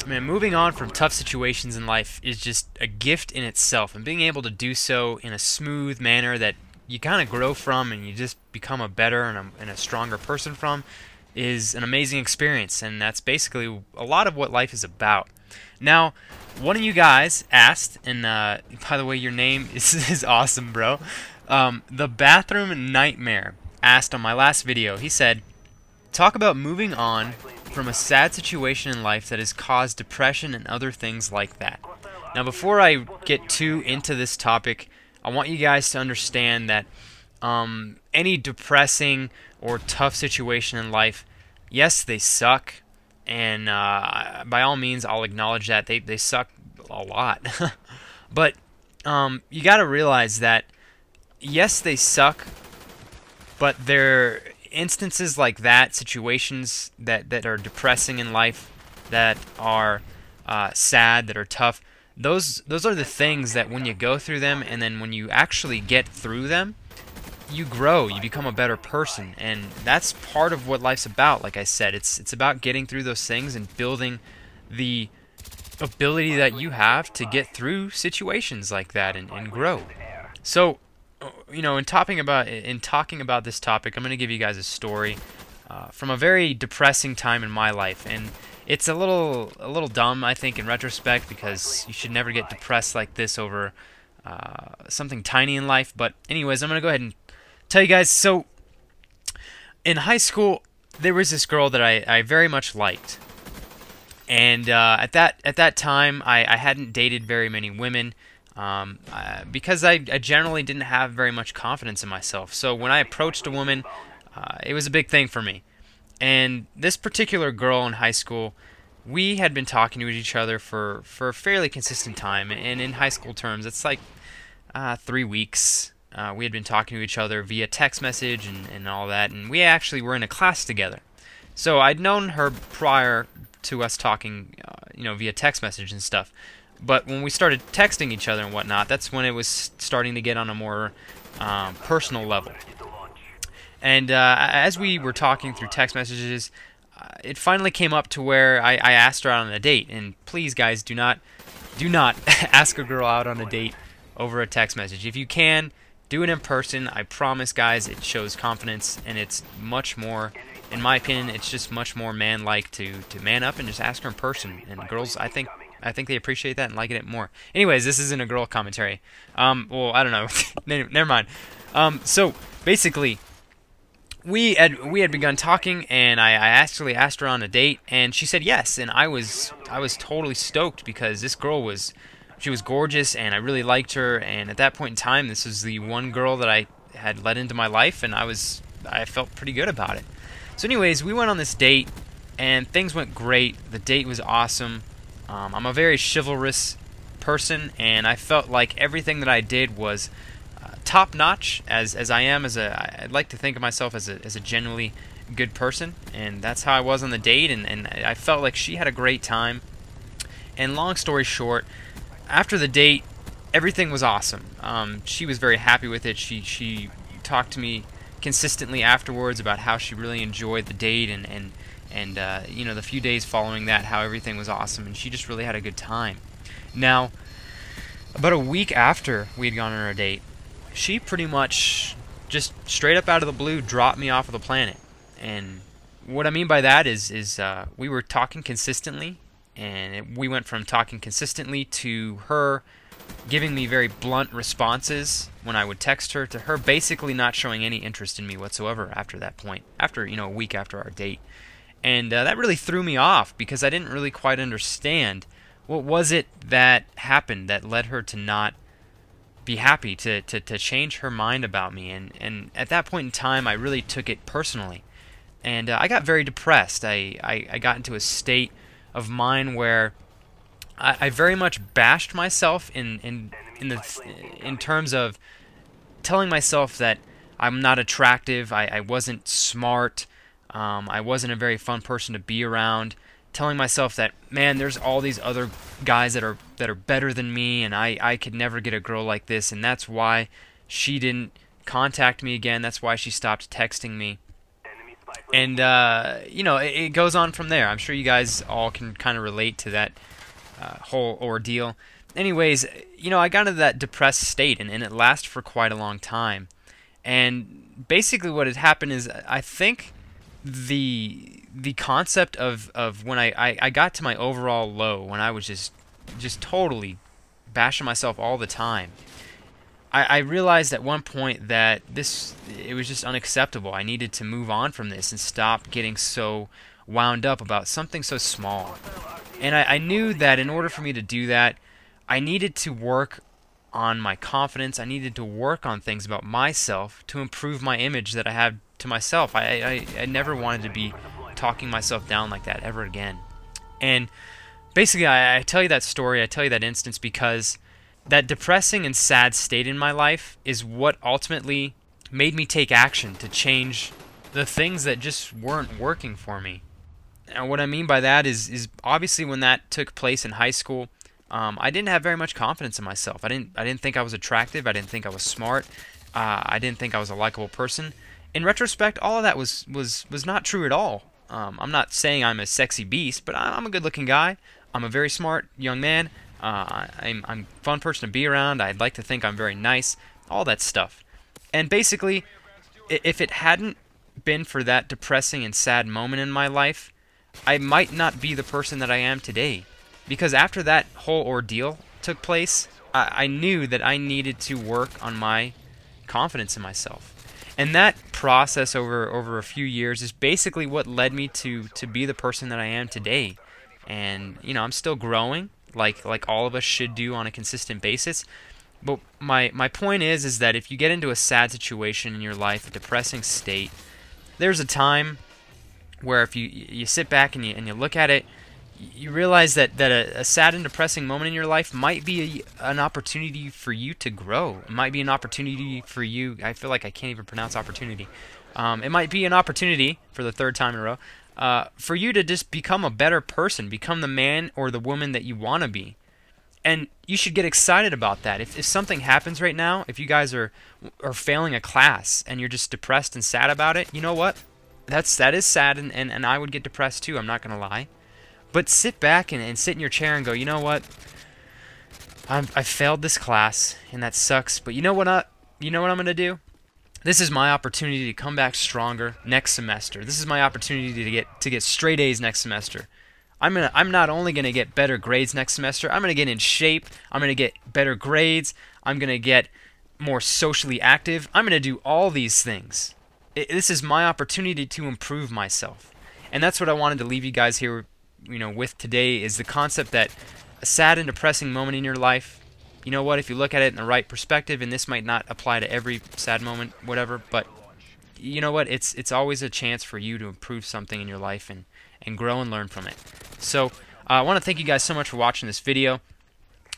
man, moving on from tough situations in life is just a gift in itself, and being able to do so in a smooth manner that you kind of grow from and you just become a better and a stronger person from is an amazing experience, and that's basically a lot of what life is about. Now, one of you guys asked, and by the way, your name is awesome, bro. The Bathroom Nightmare asked on my last video. He said, talk about moving on from a sad situation in life that has caused depression and other things like that. Now, before I get too into this topic, I want you guys to understand that any depressing or tough situation in life, yes, they suck, and by all means, I'll acknowledge that they suck a lot. But you got to realize that, yes, they suck, but they're instances like that, situations that are depressing in life, that are sad, that are tough. Those are the things that when you go through them, and then when you actually get through them, you grow, you become a better person, and that's part of what life's about. Like I said, it's about getting through those things and building the ability that you have to get through situations like that and grow. So, you know, in talking about this topic, I'm going to give you guys a story from a very depressing time in my life, and it's a little dumb, I think, in retrospect, because you should never get depressed like this over something tiny in life. But anyways, I'm going to go ahead and tell you guys. So, in high school, there was this girl that I very much liked, and at that time, I hadn't dated very many women. Because I generally didn't have very much confidence in myself. So when I approached a woman, it was a big thing for me. And this particular girl in high school, we had been talking to each other for a fairly consistent time. And in high school terms, it's like 3 weeks. We had been talking to each other via text message and all that. And we actually were in a class together. So I'd known her prior to us talking, via text message and stuff. But when we started texting each other and whatnot, that's when it was starting to get on a more personal level. And as we were talking through text messages, it finally came up to where I asked her out on a date. And please, guys, do not ask a girl out on a date over a text message. If you can, do it in person. I promise, guys, it shows confidence, and it's much more, in my opinion, it's just much more man-like to man up and just ask her in person. And girls, I think they appreciate that and like it more. Anyways, this isn't a girl commentary. Well, I don't know. Never mind. So basically, we had begun talking, and I actually asked her on a date, and she said yes. And I was totally stoked, because this girl she was gorgeous, and I really liked her. And at that point in time, this was the one girl that I had let into my life, and I felt pretty good about it. So anyways, we went on this date, and things went great. The date was awesome. I'm a very chivalrous person, and I felt like everything that I did was top-notch, as I am. I'd like to think of myself as a genuinely good person, and that's how I was on the date, and I felt like she had a great time. And long story short, after the date, everything was awesome. She was very happy with it. She talked to me consistently afterwards about how she really enjoyed the date, and the few days following that, how everything was awesome, and she just really had a good time. Now, about a week after we had gone on our date, she pretty much just straight up out of the blue dropped me off of the planet. And what I mean by that is we were talking consistently, and we went from talking consistently to her giving me very blunt responses when I would text her, to her basically not showing any interest in me whatsoever after that point, after a week after our date. And that really threw me off, because I didn't really quite understand what was it that happened that led her to not be happy, to change her mind about me. And at that point in time, I really took it personally. And I got very depressed. I got into a state of mind where I very much bashed myself in terms of telling myself that I'm not attractive, I wasn't smart, I wasn't a very fun person to be around, telling myself that, man, there's all these other guys that are better than me, and I could never get a girl like this, and that's why she didn't contact me again, that's why she stopped texting me. And you know, it goes on from there. I'm sure you guys all can kind of relate to that whole ordeal. Anyways, you know, I got into that depressed state, and it lasted for quite a long time. And basically what had happened is, I think the concept of when I got to my overall low, when I was just totally bashing myself all the time, I realized at one point that it was just unacceptable. I needed to move on from this and stop getting so wound up about something so small. And I knew that in order for me to do that, I needed to work on my confidence. I needed to work on things about myself to improve my image that I have to myself. I never wanted to be talking myself down like that ever again. And basically, I tell you that story, I tell you that instance because that depressing and sad state in my life is what ultimately made me take action to change the things that just weren't working for me. And what I mean by that is obviously when that took place in high school, I didn't have very much confidence in myself. I didn't think I was attractive. I didn't think I was smart. I didn't think I was a likable person. In retrospect, all of that was not true at all. I'm not saying I'm a sexy beast, but I'm a good-looking guy. I'm a very smart young man. I'm a fun person to be around. I'd like to think I'm very nice. All that stuff. And basically, if it hadn't been for that depressing and sad moment in my life, I might not be the person that I am today. Because after that whole ordeal took place, I knew that I needed to work on my confidence in myself. And that process over a few years is basically what led me to be the person that I am today. And, you know, I'm still growing, like all of us should do on a consistent basis. But my point is that if you get into a sad situation in your life, a depressing state, there's a time where if you sit back and you look at it, you realize that a sad and depressing moment in your life might be an opportunity for you to grow. It might be an opportunity for you. I feel like I can't even pronounce opportunity. It might be an opportunity, for the third time in a row, for you to just become a better person, become the man or the woman that you want to be. And you should get excited about that. If something happens right now, if you guys are failing a class and you're just depressed and sad about it, you know what? That is sad, and I would get depressed too, I'm not going to lie. But sit back and sit in your chair and go, you know what? I failed this class, and that sucks. But you know what I'm going to do? This is my opportunity to come back stronger next semester. This is my opportunity to get straight A's next semester. I'm not only going to get better grades next semester. I'm going to get in shape. I'm going to get better grades. I'm going to get more socially active. I'm going to do all these things. This is my opportunity to improve myself. And that's what I wanted to leave you guys here, you know, with today, is the concept that a sad and depressing moment in your life, you know what, if you look at it in the right perspective, and this might not apply to every sad moment, whatever, but you know what, it's always a chance for you to improve something in your life and grow and learn from it. So I want to thank you guys so much for watching this video.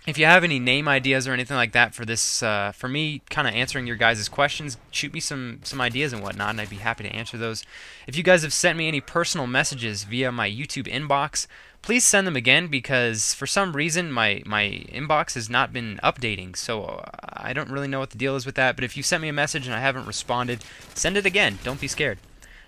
If you have any name ideas or anything like that for this, for me kind of answering your guys' questions, shoot me some ideas and whatnot, and I'd be happy to answer those. If you guys have sent me any personal messages via my YouTube inbox, please send them again, because for some reason my inbox has not been updating, so I don't really know what the deal is with that. But if you sent me a message and I haven't responded, send it again. Don't be scared.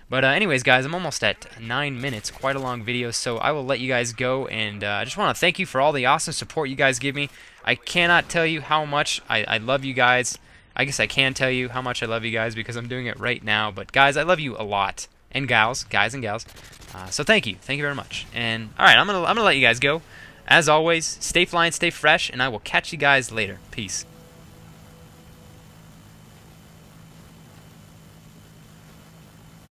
But anyways, guys, I'm almost at 9 minutes, quite a long video, so I will let you guys go, and I just want to thank you for all the awesome support you guys give me. I cannot tell you how much I love you guys. I guess I can tell you how much I love you guys because I'm doing it right now, but guys, I love you a lot. And gals, guys and gals. So thank you very much. And alright, I'm gonna let you guys go. As always, stay flying, stay fresh, and I will catch you guys later. Peace.